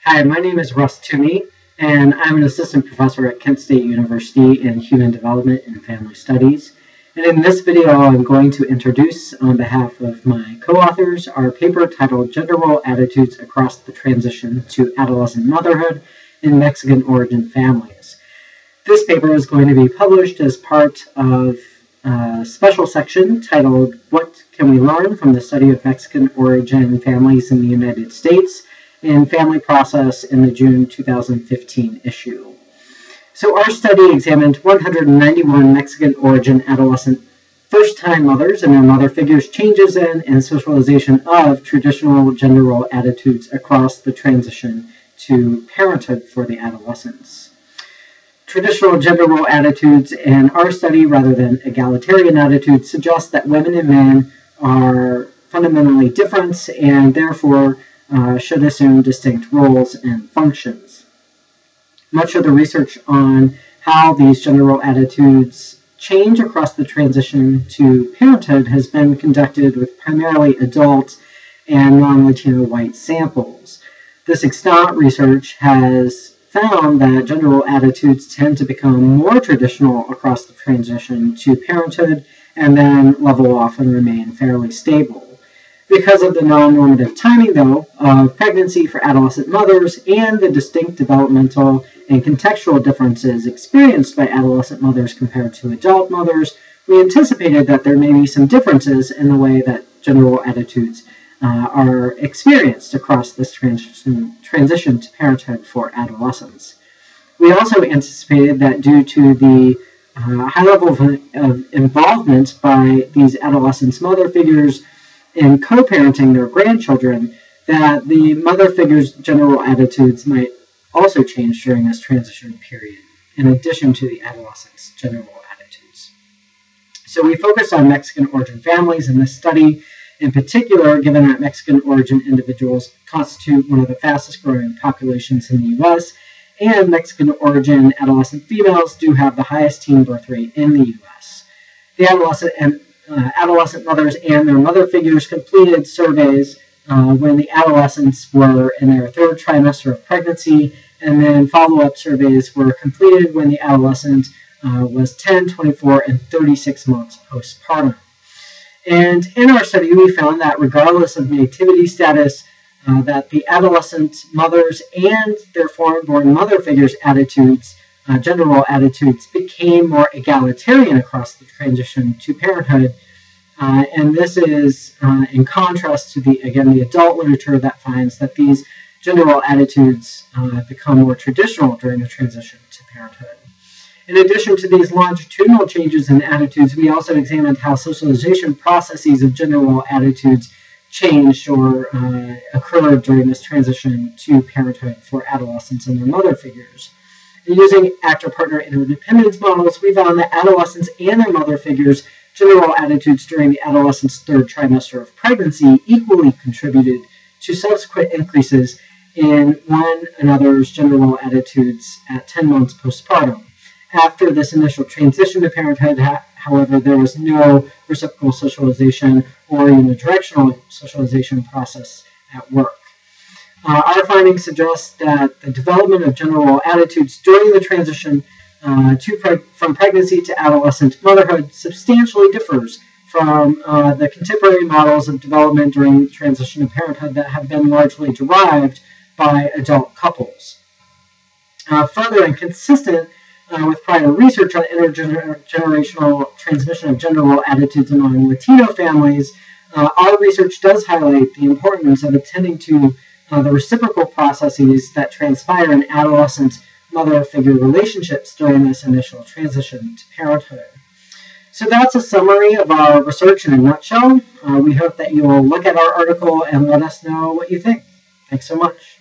Hi, my name is Russ Toomey, and I'm an assistant professor at Kent State University in Human Development and Family Studies. And in this video, I'm going to introduce, on behalf of my co-authors, our paper titled Gender Role Attitudes Across the Transition to Adolescent Motherhood in Mexican Origin Families. This paper is going to be published as part of a special section titled What Can We Learn from the Study of Mexican Origin Families in the United States in Family Process in the June 2015 issue. So our study examined 191 Mexican origin adolescent first-time mothers and their mother figures' changes in and socialization of traditional gender role attitudes across the transition to parenthood for the adolescents. Traditional gender role attitudes in our study, rather than egalitarian attitudes, suggest that women and men are fundamentally different and therefore should assume distinct roles and functions. Much of the research on how these gender role attitudes change across the transition to parenthood has been conducted with primarily adult and non-Latino white samples. This extant research has found that gender role attitudes tend to become more traditional across the transition to parenthood and then level off and remain fairly stable. Because of the non-normative timing, though, of pregnancy for adolescent mothers and the distinct developmental and contextual differences experienced by adolescent mothers compared to adult mothers, we anticipated that there may be some differences in the way that gender role attitudes are experienced across this transition to parenthood for adolescents. We also anticipated that due to the high level of involvement by these adolescents' mother figures in co-parenting their grandchildren, that the mother figure's gender role attitudes might also change during this transition period, in addition to the adolescents' gender role attitudes. So we focused on Mexican origin families in this study, in particular, given that Mexican origin individuals constitute one of the fastest growing populations in the U.S., and Mexican origin adolescent females do have the highest teen birth rate in the U.S. The adolescent mothers and their mother figures completed surveys when the adolescents were in their third trimester of pregnancy, and then follow-up surveys were completed when the adolescent was 10, 24, and 36 months postpartum. And in our study, we found that regardless of nativity status, that the adolescent mothers and their foreign-born mother figures' attitudes, gender role attitudes, became more egalitarian across the transition to parenthood. And this is in contrast to the adult literature that finds that these gender role attitudes become more traditional during the transition to parenthood. In addition to these longitudinal changes in attitudes, we also examined how socialization processes of gender role attitudes changed or occurred during this transition to parenthood for adolescents and their mother figures. And using actor-partner interdependence models, we found that adolescents and their mother figures' gender role attitudes during the adolescent's third trimester of pregnancy equally contributed to subsequent increases in one another's gender role attitudes at 10 months postpartum. After this initial transition to parenthood, however, there was no reciprocal socialization or unidirectional socialization process at work. Our findings suggest that the development of gender role attitudes during the transition from pregnancy to adolescent motherhood substantially differs from the contemporary models of development during the transition to parenthood that have been largely derived by adult couples. Further, and consistent with prior research on intergenerational transmission of gender role attitudes among Latino families, our research does highlight the importance of attending to the reciprocal processes that transpire in adolescent mother-figure relationships during this initial transition to parenthood. So that's a summary of our research in a nutshell. We hope that you will look at our article and let us know what you think. Thanks so much.